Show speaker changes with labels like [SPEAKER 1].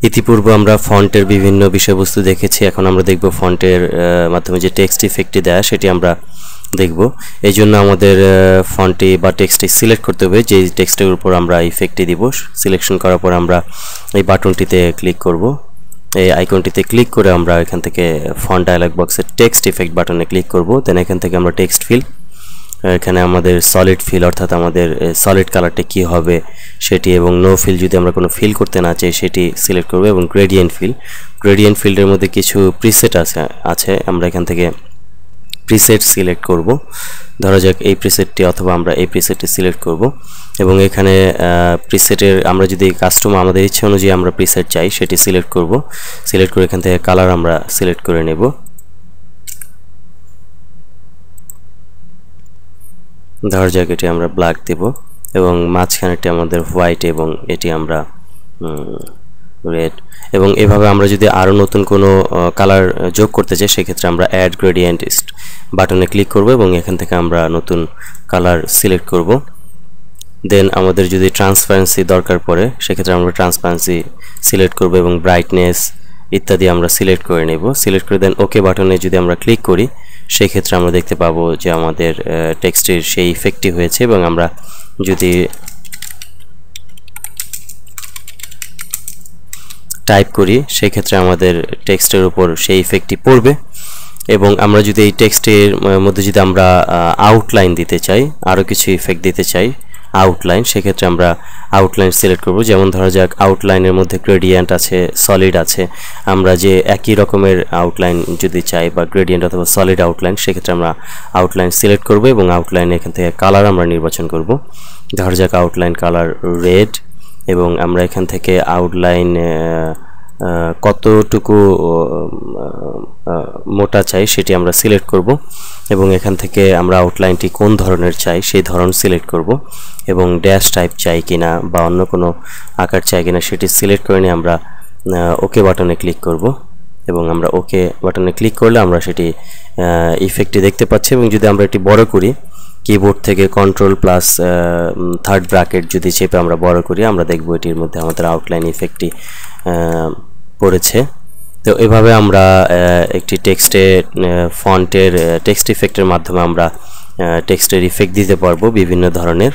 [SPEAKER 1] ইতিপূর্বে আমরা ফন্টের বিভিন্ন বিষয়বস্তু দেখেছি। এখন আমরা দেখব ফন্টের মাধ্যমে যে টেক্সট ইফেক্টটি দেয় সেটি আমরা দেখব। এই জন্য আমাদের ফন্টটি বা টেক্সটটি সিলেক্ট করতে হবে, যে টেক্সটের উপর আমরা ইফেক্টটি দিব। সিলেকশন করার পর আমরা এই বাটনটিতে ক্লিক করব। এই আইকনটিতে ক্লিক করে আমরা এখান থেকে ফন্ট ডায়ালগ বক্সের টেক্সট ইফেক্ট বাটনে ক্লিক করব। দেন এখান থেকে আমরা টেক্সট ফিল, এখানে আমাদের সলিড ফিল অর্থাৎ আমাদের সলিড কালারটা কি হবে সেটি, এবং নো ফিল যদি আমরা কোনো ফিল করতে না চাই সেটি সিলেক্ট করব, এবং গ্রেডিয়েন্ট ফিল্ডের মধ্যে কিছু প্রিসেট আছে আমরা এখান থেকে প্রিসেট সিলেক্ট করব। ধরা যাক এই প্রিসেটটি, অথবা আমরা এই প্রিসেটটি সিলেক্ট করব, এবং এখানে প্রিসেটের আমরা যদি কাস্টমার আমাদের ইচ্ছে অনুযায়ী আমরা প্রিসেট চাই সেটি সিলেক্ট করব। সিলেক্ট করে এখান থেকে কালার আমরা সিলেক্ট করে নেব। ধরা যাক এটি আমরা ব্ল্যাক দেব, এবং মাঝখানেটি আমাদের হোয়াইট, এবং এটি আমরা রেড। এবং এভাবে আমরা যদি আরও নতুন কোনো কালার যোগ করতে চাই সেক্ষেত্রে আমরা অ্যাড গ্রেডিয়েন্ট বাটনে ক্লিক করব, এবং এখান থেকে আমরা নতুন কালার সিলেক্ট করব। দেন আমাদের যদি ট্রান্সপারেন্সি দরকার পড়ে সেক্ষেত্রে আমরা ট্রান্সপারেন্সি সিলেক্ট করব, এবং ব্রাইটনেস ইত্যাদি আমরা সিলেক্ট করে নেব। সিলেক্ট করে দেন ওকে বাটনে যদি আমরা ক্লিক করি সেই ক্ষেত্রে আমরা দেখতে পাবো যে আমাদের টেক্সটের সেই ইফেক্টটি হয়েছে, এবং আমরা যদি টাইপ করি সেই ক্ষেত্রে আমাদের টেক্সটের উপর সেই ইফেক্টটি পড়বে। এবং আমরা যদি এই টেক্সটের মধ্যে যদি আমরা আউটলাইন দিতে চাই, আরও কিছু ইফেক্ট দিতে চাই আউটলাইন, সেক্ষেত্রে আমরা আউটলাইন সিলেক্ট করব। যেমন ধরা যাক আউটলাইনের মধ্যে গ্রেডিয়েন্ট আছে, সলিড আছে, আমরা যে একই রকমের আউটলাইন যদি চাই বা গ্রেডিয়েন্ট অথবা সলিড আউটলাইন, সেক্ষেত্রে আমরা আউটলাইন সিলেক্ট করব, এবং আউটলাইনে এখান থেকে কালার আমরা নির্বাচন করব। ধরা যাক আউটলাইন কালার রেড, এবং আমরা এখান থেকে আউটলাইন কতটুকু মোটা চাই সেটি আমরা সিলেক্ট করব, এবং এখান থেকে আমরা আউটলাইনটি কোন ধরনের চাই সেই ধরন সিলেক্ট করব, এবং ড্যাশ টাইপ চাই কিনা বা অন্য কোনো আকার চাই কিনা সেটি সিলেক্ট করে নিয়ে আমরা ওকে বাটনে ক্লিক করব, এবং আমরা ওকে বাটনে ক্লিক করলে আমরা সেটি ইফেক্টটি দেখতে পাচ্ছি। এবং যদি আমরা এটি বড় করি, কিবোর্ড থেকে কন্ট্রোল প্লাস থার্ড ব্র্যাকেট যদি চেপে আমরা বড় করি, আমরা দেখব এটির মধ্যে আমাদের আউটলাইন ইফেক্টটি পড়েছে। তো এভাবে আমরা একটি ফন্টের টেক্সট ইফেক্টের মাধ্যমে আমরা টেক্সটের ইফেক্ট দিতে পারবো বিভিন্ন ধরনের।